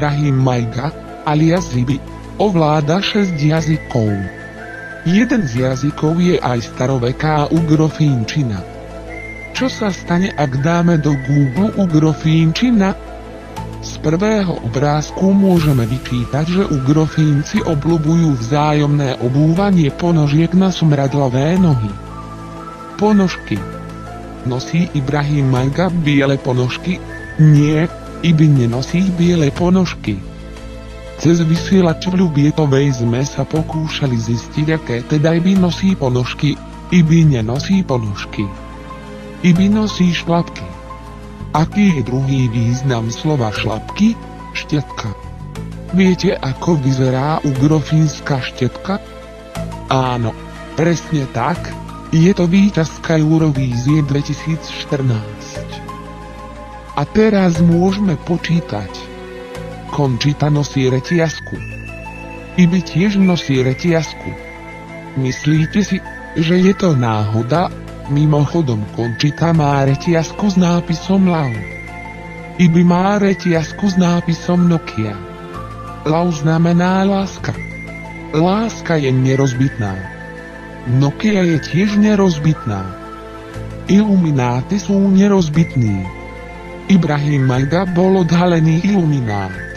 Ibrahim Majga, alias Zibi, ovláda 6 jazykov. Jeden z jazykov je aj staroveká ugrofínčina. Čo sa stane, ak dáme do Google ugrofínčina? Z prvého obrázku môžeme vyčítať, že ugrofínci obľubujú vzájomné obúvanie ponožiek na smradlavé nohy. Ponožky. Nosí Ibrahim Majga biele ponožky? Nie, Ibi nenosí biele ponožky. Cez vysielač v Ľubietovej ZME sa pokúšali zistiť, aké teda Ibi nosí ponožky. Ibi nenosí ponožky. Ibi nosí šlapky. Aký je druhý význam slova šlapky? Štetka. Viete, ako vyzerá ugrofínska štetka? Áno, presne tak, je to víťazka Eurovízie 2014. A teraz môžeme počítať. Končita nosí reťazku. Ibi tiež nosí reťazku. Myslíte si, že je to náhoda? Mimochodom Končita má reťazku s nápisom Love. Ibi má reťazku s nápisom Nokia. Love znamená láska. Láska je nerozbitná. Nokia je tiež nerozbitná. Ilumináti sú nerozbitní. Ibrahim Majga bol odhalený iluminát.